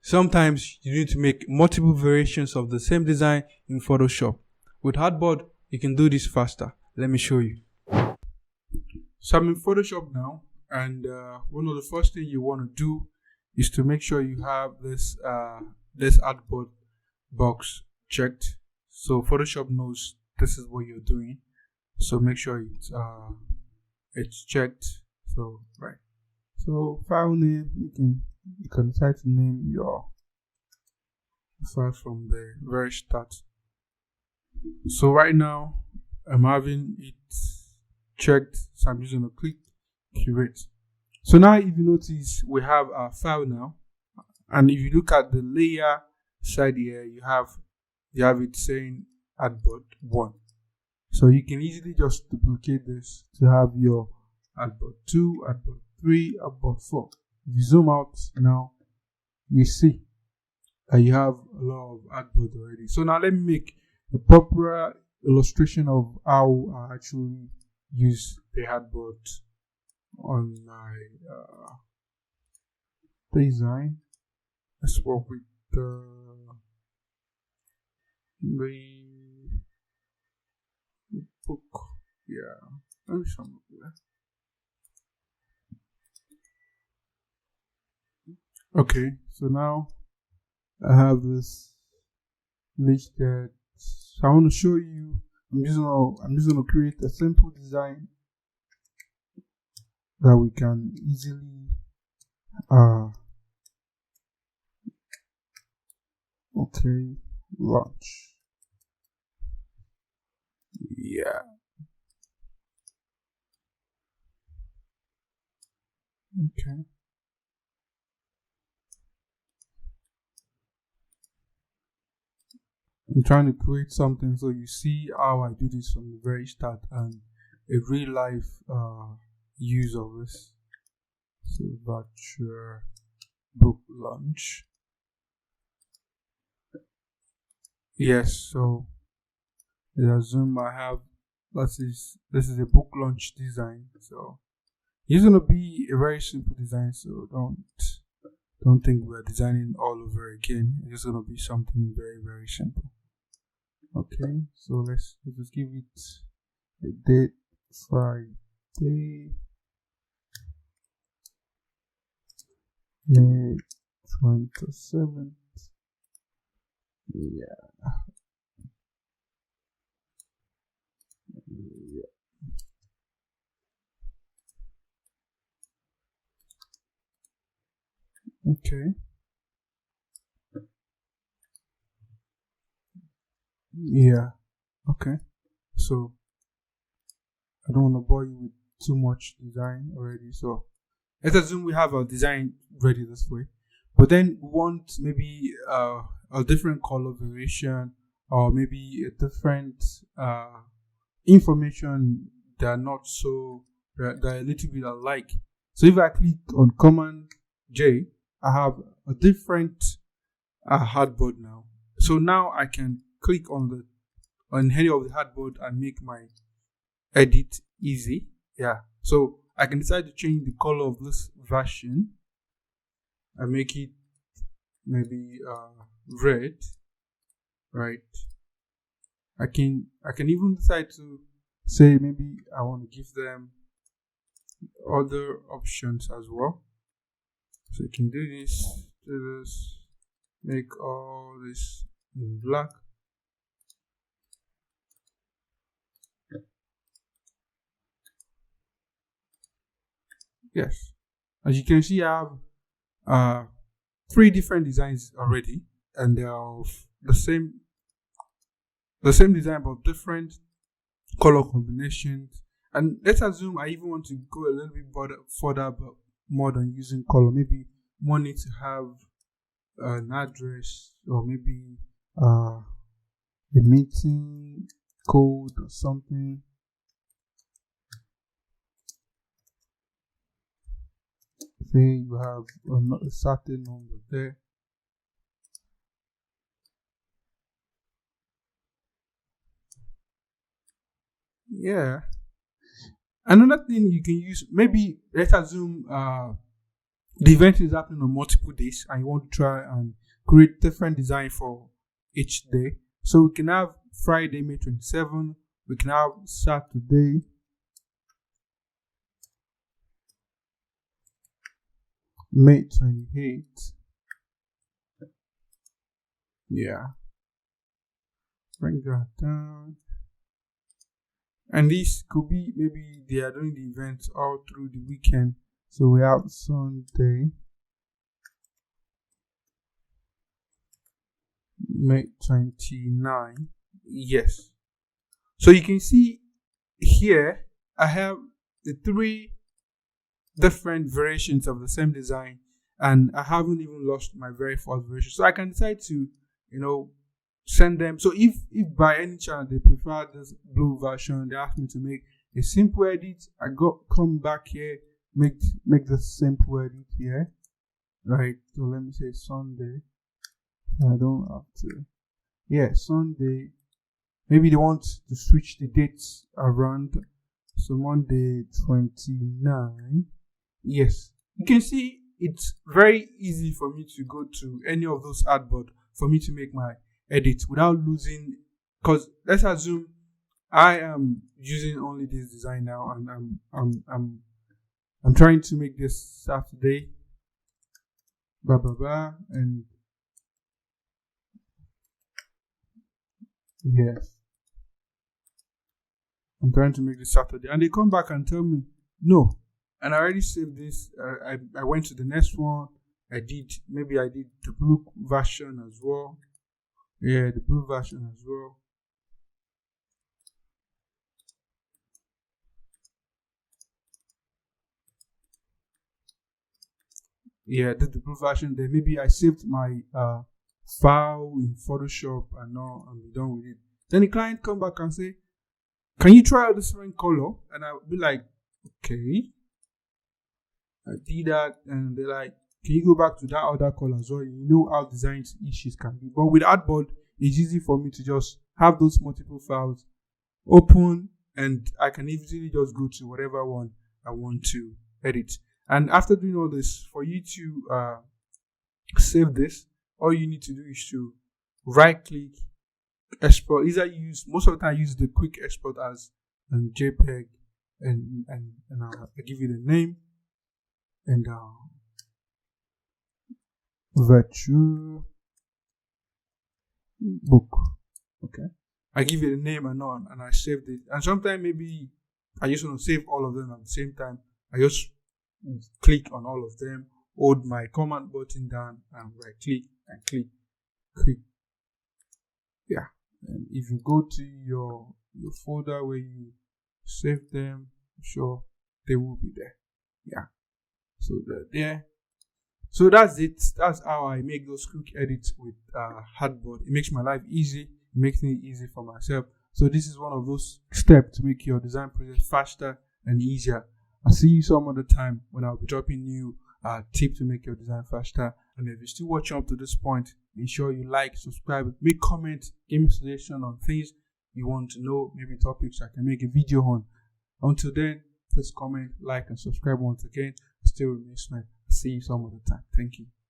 sometimes you need to make multiple variations of the same design in Photoshop. With Artboard, you can do this faster. Let me show you. So I'm in Photoshop now, and one of the first things you want to do is to make sure you have this Artboard box checked, so Photoshop knows this is what you're doing. So make sure it's checked. So right. So file name, you can decide to name your file from the very start. So right now I'm having it checked, so I'm just gonna click curate. So now if you notice, we have our file now, and if you look at the layer side here, you have it saying Artboard 1. So you can easily just duplicate this to have your Artboard 2, Artboard 3, Artboard 4. If you zoom out now, you see that you have a lot of Artboard already. So now let me make a proper illustration of how I actually use the Artboard on my design. Let's work with the book. Yeah, let me show you that. Okay, so now I have this list that I want to show you. I'm just gonna create a simple design that we can easily launch. Yeah. Okay. I'm trying to create something so you see how I do this from the very start and a real life use of this. So virtual book launch. Yes, so let's zoom. I have this is a book launch design. So it's gonna be a very simple design, so don't think we're designing all over again. It's gonna be something very, very simple. Okay, so let's just give it a date, Friday, May 27th. Yeah. Okay. Yeah. Okay. So I don't want to bore you with too much design already. So let's assume we have our design ready this way, but then we want maybe a different color variation, or maybe a different information that are not so that are a little bit alike. So if I click on Command J, I have a different Artboard now. So now I can click on any of the Artboard and make my edit easy. Yeah. So I can decide to change the color of this version and make it maybe red, right? I can even decide to say maybe I want to give them other options as well. So you can do this, make all this in black. Yes, as you can see, I have 3 different designs already, and they are of the same design but different color combinations. And let's assume I even want to go a little bit further, but more than using color. Maybe one needs to have an address, or maybe a meeting code or something. Say you have a certain number there. Yeah. Another thing you can use, maybe let's assume the event is happening on multiple days and you want to try and create different design for each day. So we can have Friday, May 27, we can have Saturday, May 28. Yeah. Bring that down. And this could be maybe they are doing the event all through the weekend. So we have Sunday, May 29. Yes. So you can see here I have the 3 different variations of the same design, and I haven't even lost my very first version. So I can decide to, send them. So if by any chance they prefer this blue version, they ask me to make a simple edit, come back here, make the simple edit here, right? So let me say Sunday. I don't have to. Yeah, Sunday. Maybe they want to switch the dates around. So Monday 29. Yes, you can see it's very easy for me to go to any of those artboard for me to make my edit without losing. Because let's assume I am using only this design now, and I'm trying to make this Saturday, and yes, I'm trying to make this Saturday, and they come back and tell me no. And I already saved this. I went to the next one. I did the blue version as well. Yeah, the blue version as well. Yeah, I did the blue version. Then maybe I saved my file in Photoshop and now I'm done with it. Then the client come back and say, "Can you try out this different color?" And I'll be like, "Okay." I did that, and they're like, "Can you go back to that other color as well?" You know how design issues can be. But with Artboard, it's easy for me to just have those multiple files open, and I can easily just go to whatever one I want to edit. And after doing all this, for you to save this, all you need to do is to right click, export. Most of the time I use the quick export as JPEG, and I give you the name. And virtual book. Okay. I give it a name and on, and I saved it. And sometimes maybe I just want to save all of them at the same time. I just click on all of them, hold my command button down, and right click and click. Yeah. And if you go to your folder where you save them, I'm sure they will be there. Yeah. So there. So that's it. That's how I make those quick edits with Artboard. It makes my life easy. It makes it easy for myself. So this is one of those steps to make your design process faster and easier. I'll see you some other time when I'll be dropping new tips to make your design faster. And if you're still watching up to this point, ensure you like, subscribe, make comments, give me suggestions on things you want to know, maybe topics I can make a video on. Until then, please comment, like, and subscribe once again. Still remain smart. See you some other time. Thank you.